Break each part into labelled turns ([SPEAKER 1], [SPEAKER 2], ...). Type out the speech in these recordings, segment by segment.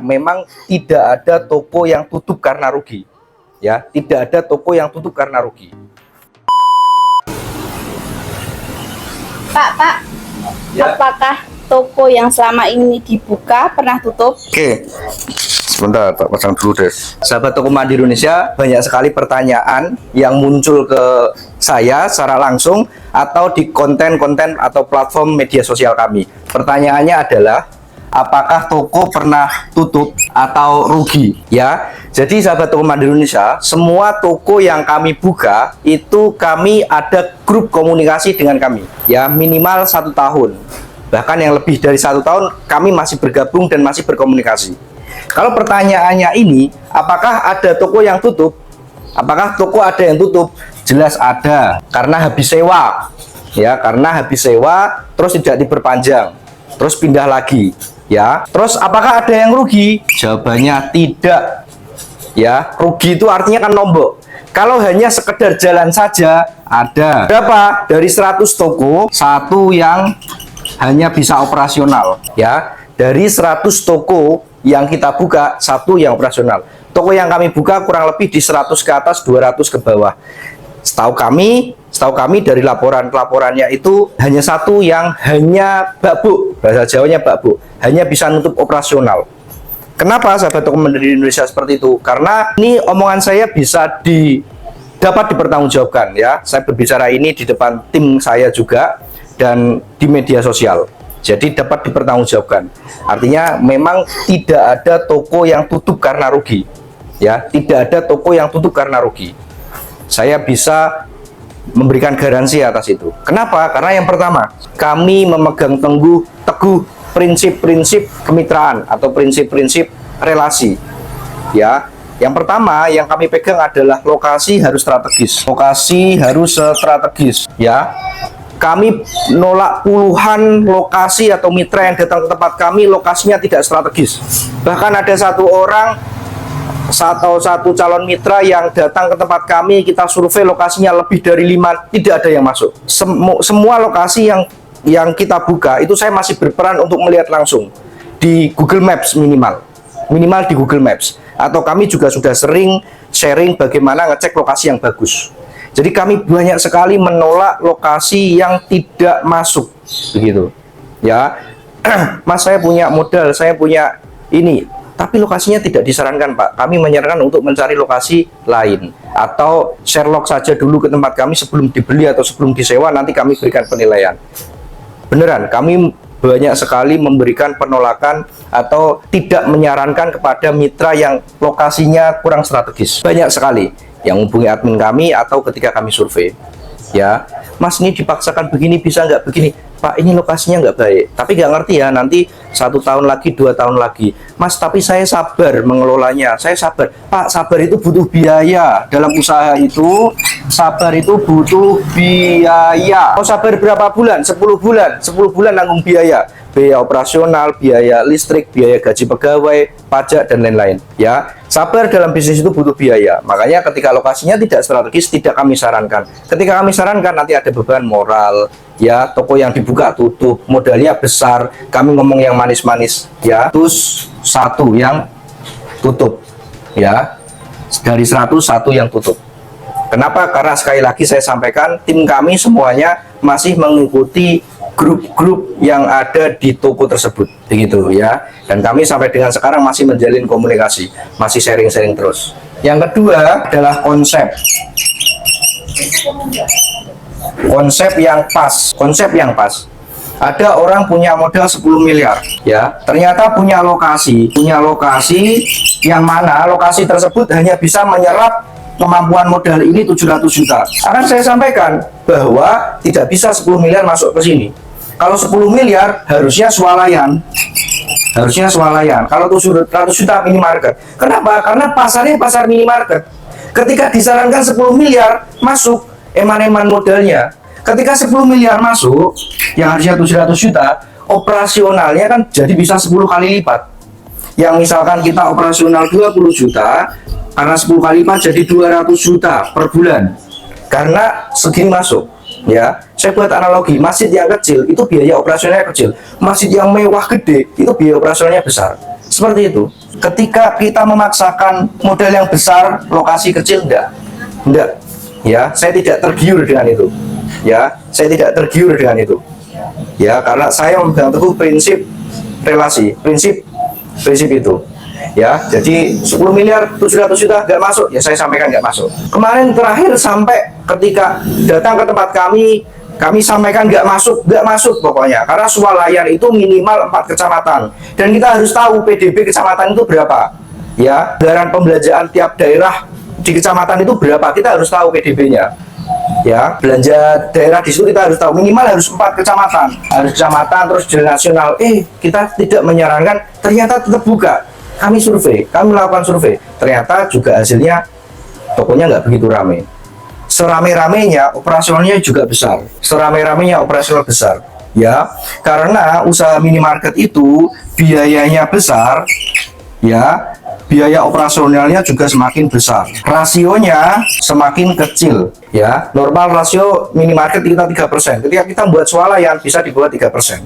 [SPEAKER 1] Memang tidak ada toko yang tutup karena rugi. Ya, tidak ada toko yang tutup karena rugi.
[SPEAKER 2] Pak,
[SPEAKER 1] Ya.
[SPEAKER 2] apakah toko yang selama ini dibuka pernah tutup?
[SPEAKER 1] Oke, sebentar tak pasang dulu deh. Sahabat Toko Mandiri Indonesia, banyak sekali pertanyaan yang muncul ke saya secara langsung atau di konten-konten atau platform media sosial kami. Pertanyaannya adalah, apakah toko pernah tutup atau rugi? Ya, jadi sahabat Toko Mandiri Indonesia, semua toko yang kami buka itu kami ada grup komunikasi dengan kami. Ya, minimal 1 tahun. Bahkan yang lebih dari 1 tahun kami masih bergabung dan masih berkomunikasi. Kalau pertanyaannya ini, apakah ada toko yang tutup? Apakah toko ada yang tutup? Jelas ada, karena habis sewa. Ya, karena habis sewa terus tidak diperpanjang, terus pindah lagi. Ya, terus apakah ada yang rugi? Jawabannya tidak. Ya, rugi itu artinya kan nombok. Kalau hanya sekedar jalan saja, ada. Berapa? Dari 100 toko, satu yang hanya bisa operasional. Ya, dari 100 toko yang kita buka, satu yang operasional. Toko yang kami buka kurang lebih di 100 ke atas, 200 ke bawah. Setahu kami dari laporannya itu hanya satu yang hanya bakbuk, bahasa Jawanya bakbuk, hanya bisa nutup operasional. Kenapa sahabat Toko Mandiri Indonesia seperti itu? Karena ini omongan saya bisa dapat dipertanggungjawabkan ya. Saya berbicara ini di depan tim saya juga dan di media sosial. Jadi dapat dipertanggungjawabkan. Artinya memang tidak ada toko yang tutup karena rugi. Ya, tidak ada toko yang tutup karena rugi. Saya bisa memberikan garansi atas itu. Kenapa? Karena yang pertama, kami memegang teguh prinsip-prinsip kemitraan atau prinsip-prinsip relasi. Ya, yang pertama yang kami pegang adalah lokasi harus strategis. Lokasi harus strategis. Ya, kami nolak puluhan lokasi atau mitra yang datang ke tempat kami lokasinya tidak strategis. Bahkan ada satu calon mitra yang datang ke tempat kami, kita survei lokasinya lebih dari 5, tidak ada yang masuk. Semua lokasi yang kita buka itu saya masih berperan untuk melihat langsung di Google Maps, minimal di Google Maps, atau kami juga sudah sering sharing bagaimana ngecek lokasi yang bagus. Jadi kami banyak sekali menolak lokasi yang tidak masuk, begitu ya. Mas, saya punya modal, saya punya ini, tapi lokasinya tidak disarankan Pak. Kami menyarankan untuk mencari lokasi lain, atau Sherlock saja dulu ke tempat kami sebelum dibeli atau sebelum disewa, nanti kami berikan penilaian. Beneran, kami banyak sekali memberikan penolakan atau tidak menyarankan kepada mitra yang lokasinya kurang strategis. Banyak sekali yang menghubungi admin kami atau ketika kami survei. Ya, Mas, ini dipaksakan begini, bisa nggak begini? Pak, ini lokasinya nggak baik. Tapi nggak ngerti ya, nanti 1 tahun lagi, 2 tahun lagi. Mas, tapi saya sabar mengelolanya. Saya sabar. Pak, sabar itu butuh biaya. Dalam usaha itu, sabar itu butuh biaya. Mau sabar berapa bulan? 10 bulan. 10 bulan nanggung biaya. Biaya operasional, biaya listrik, biaya gaji pegawai, pajak, dan lain-lain. Ya, sabar dalam bisnis itu butuh biaya. Makanya ketika lokasinya tidak strategis, tidak kami sarankan. Ketika kami sarankan, nanti ada beban moral. Ya, toko yang dibuka tutup, modalnya besar. Kami ngomong yang manis-manis. Ya, terus satu yang tutup. Ya, dari 100, satu yang tutup. Kenapa? Karena sekali lagi saya sampaikan, tim kami semuanya masih mengikuti grup-grup yang ada di toko tersebut, begitu ya. Dan kami sampai dengan sekarang masih menjalin komunikasi, masih sharing-sharing terus. Yang kedua adalah konsep yang pas. Ada orang punya modal 10 miliar ya, ternyata punya lokasi yang mana lokasi tersebut hanya bisa menyerap kemampuan modal ini 700 juta. Akan saya sampaikan bahwa tidak bisa 10 miliar masuk ke sini. Kalau 10 miliar harusnya swalayan. Kalau 700 juta minimarket. Kenapa? Karena pasarnya pasar minimarket. Ketika disarankan 10 miliar masuk, eman-eman modalnya. Ketika 10 miliar masuk, yang harusnya 700 juta, operasionalnya kan jadi bisa 10 kali lipat. Yang misalkan kita operasional 20 juta, karena 10 kali lipat jadi 200 juta per bulan. Karena segini masuk. Ya, saya buat analogi, masjid yang kecil itu biaya operasionalnya kecil, masjid yang mewah gede itu biaya operasionalnya besar. Seperti itu. Ketika kita memaksakan modal yang besar, lokasi kecil, enggak. Ya, saya tidak tergiur dengan itu. Ya, saya tidak tergiur dengan itu. Ya, karena saya memegang teguh prinsip relasi, prinsip itu. Ya, jadi 10 miliar 700 juta nggak masuk, ya saya sampaikan nggak masuk. Kemarin terakhir sampai ketika datang ke tempat kami sampaikan nggak masuk pokoknya. Karena swalayan itu minimal 4 kecamatan. Dan kita harus tahu PDB kecamatan itu berapa. Ya, anggaran pembelanjaan tiap daerah di kecamatan itu berapa, kita harus tahu PDB-nya. Ya, belanja daerah di situ kita harus tahu minimal harus 4 kecamatan, terus jalan nasional. Kita tidak menyarankan, ternyata tetap buka. Kami melakukan survei, ternyata juga hasilnya tokonya nggak begitu ramai. Serame-ramenya operasionalnya juga besar, ya, karena usaha minimarket itu biayanya besar, ya, biaya operasionalnya juga semakin besar, rasionya semakin kecil, ya. Normal rasio minimarket kita 3%, ketika kita buat swalayan bisa di bawah 3%,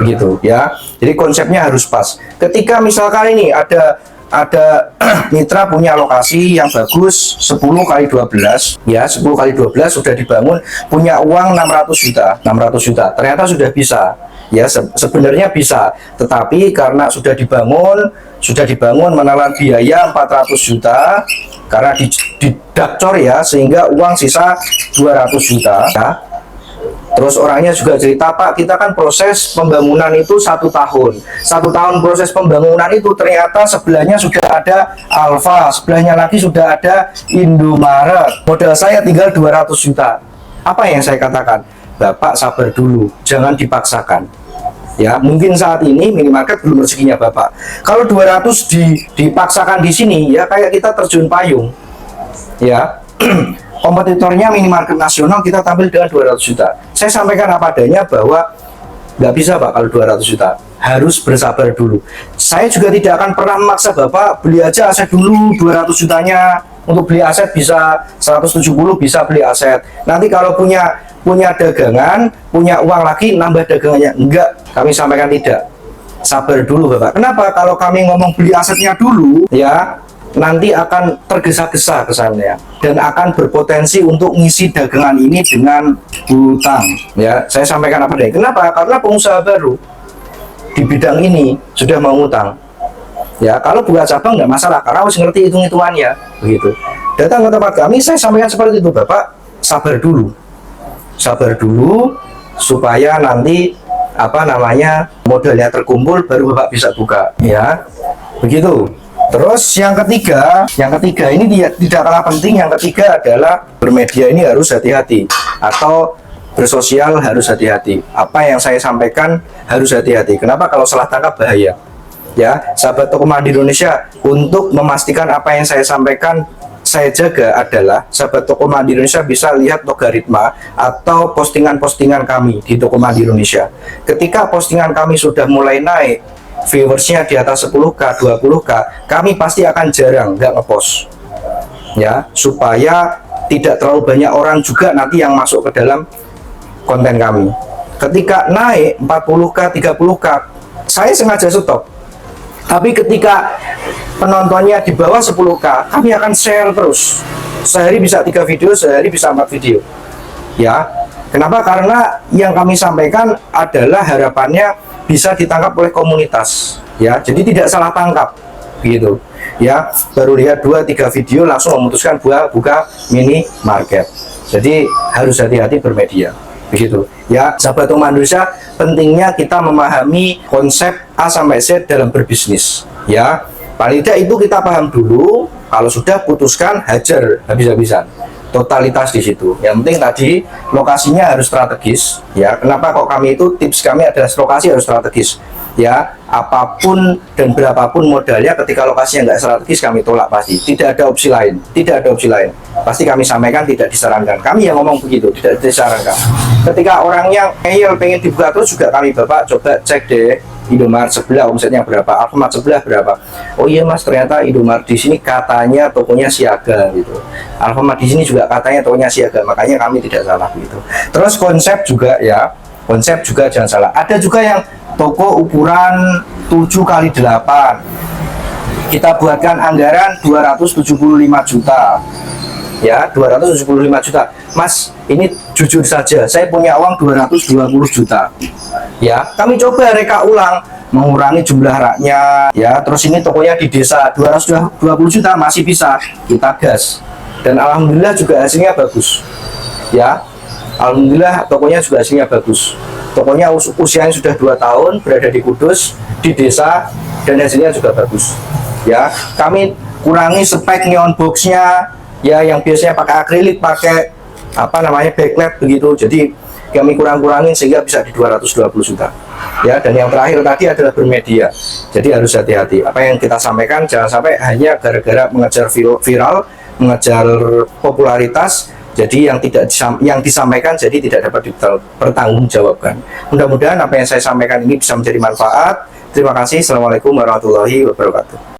[SPEAKER 1] begitu, ya. Jadi konsepnya harus pas. Ketika misalkan ini ada mitra punya lokasi yang bagus 10 kali 12, ya, 10 kali 12 sudah dibangun, punya uang 600 juta, ternyata sudah bisa, ya, sebenarnya bisa, tetapi karena sudah dibangun menelan biaya 400 juta karena didakcor, ya, sehingga uang sisa 200 juta, ya. Terus orangnya juga cerita, Pak, kita kan proses pembangunan itu 1 tahun. 1 tahun proses pembangunan itu ternyata sebelahnya sudah ada Alfa, sebelahnya lagi sudah ada Indomaret. Modal saya tinggal 200 juta. Apa yang saya katakan? Bapak sabar dulu, jangan dipaksakan. Ya, mungkin saat ini minimarket belum rezekinya Bapak. Kalau 200 dipaksakan di sini, ya kayak kita terjun payung. Ya. Kompetitornya minimarket nasional kita tampil dengan 200 juta. Saya sampaikan apa adanya bahwa nggak bisa Pak kalau 200 juta. Harus bersabar dulu. Saya juga tidak akan pernah memaksa Bapak beli aja aset dulu 200 jutanya. Untuk beli aset bisa 170, bisa beli aset. Nanti kalau punya dagangan, punya uang lagi, nambah dagangannya. Enggak, kami sampaikan tidak. Sabar dulu Bapak. Kenapa? Kalau kami ngomong beli asetnya dulu, ya, nanti akan tergesa-gesa kesannya dan akan berpotensi untuk ngisi dagangan ini dengan hutang, ya. Saya sampaikan apa deh, kenapa? Karena pengusaha baru di bidang ini sudah mau ngutang, ya. Kalau buka cabang nggak masalah karena harus ngerti hitung-hitungannya, begitu. Datang ke tempat kami, saya sampaikan seperti itu, Bapak sabar dulu supaya nanti modalnya terkumpul baru Bapak bisa buka, ya, begitu. Terus yang ketiga ini tidak kalah penting. Yang ketiga adalah bermedia ini harus hati-hati, atau bersosial harus hati-hati. Apa yang saya sampaikan harus hati-hati. Kenapa? Kalau salah tangkap bahaya. Ya, sahabat Toko Mandiri Indonesia, untuk memastikan apa yang saya sampaikan saya jaga adalah sahabat Toko Mandiri Indonesia bisa lihat logaritma atau postingan-postingan kami di Toko Mandiri Indonesia. Ketika postingan kami sudah mulai naik, viewersnya di atas 10k, 20k, kami pasti akan jarang nggak ngepost, ya, supaya tidak terlalu banyak orang juga nanti yang masuk ke dalam konten kami. Ketika naik 40k, 30k, saya sengaja stop. Tapi ketika penontonnya di bawah 10k, kami akan share terus. Sehari bisa 3 video, sehari bisa 4 video, ya. Kenapa? Karena yang kami sampaikan adalah harapannya bisa ditangkap oleh komunitas, ya. Jadi tidak salah tangkap, gitu, ya. Baru lihat 2-3 video langsung memutuskan buka minimarket. Jadi harus hati-hati bermedia, begitu, ya. Sahabat Toko Mandiri Indonesia, pentingnya kita memahami konsep A sampai Z dalam berbisnis, ya. Paling tidak itu kita paham dulu. Kalau sudah putuskan, hajar habis-habisan, totalitas di situ. Yang penting tadi lokasinya harus strategis, ya. Kenapa kok kami itu tips kami adalah lokasi harus strategis, ya. Apapun dan berapapun modalnya, ketika lokasinya nggak strategis kami tolak pasti. Tidak ada opsi lain, pasti kami sampaikan tidak disarankan. Kami yang ngomong begitu, tidak disarankan. Ketika orangnya ngeyel pengen dibuka terus juga kami, Bapak coba cek deh Indomaret sebelah omsetnya berapa, Alfamart sebelah berapa. Oh iya Mas, ternyata Indomaret di sini katanya tokonya siaga, gitu. Alfamart di sini juga katanya tokonya siaga, makanya kami tidak salah, gitu. Terus konsep juga, ya, konsep juga jangan salah. Ada juga yang toko ukuran 7x8, kita buatkan anggaran 275 juta. Ya, 275 juta. Mas, ini jujur saja, saya punya uang 220 juta. Ya, kami coba reka ulang, mengurangi jumlah raknya. Ya, terus ini tokonya di desa 220 juta masih bisa kita gas. Dan alhamdulillah juga hasilnya bagus. Ya, alhamdulillah tokonya juga hasilnya bagus. Tokonya usianya sudah 2 tahun, berada di Kudus, di desa, dan hasilnya juga bagus. Ya, kami kurangi spek neon boxnya. Ya, yang biasanya pakai akrilik, pakai apa namanya backlight begitu, jadi kami kurangin sehingga bisa di 220 juta. Ya, dan yang terakhir tadi adalah bermedia, jadi harus hati-hati apa yang kita sampaikan, jangan sampai hanya gara-gara mengejar viral, mengejar popularitas, jadi yang disampaikan jadi tidak dapat dipertanggungjawabkan. Mudah-mudahan apa yang saya sampaikan ini bisa menjadi manfaat. Terima kasih. Assalamualaikum warahmatullahi wabarakatuh.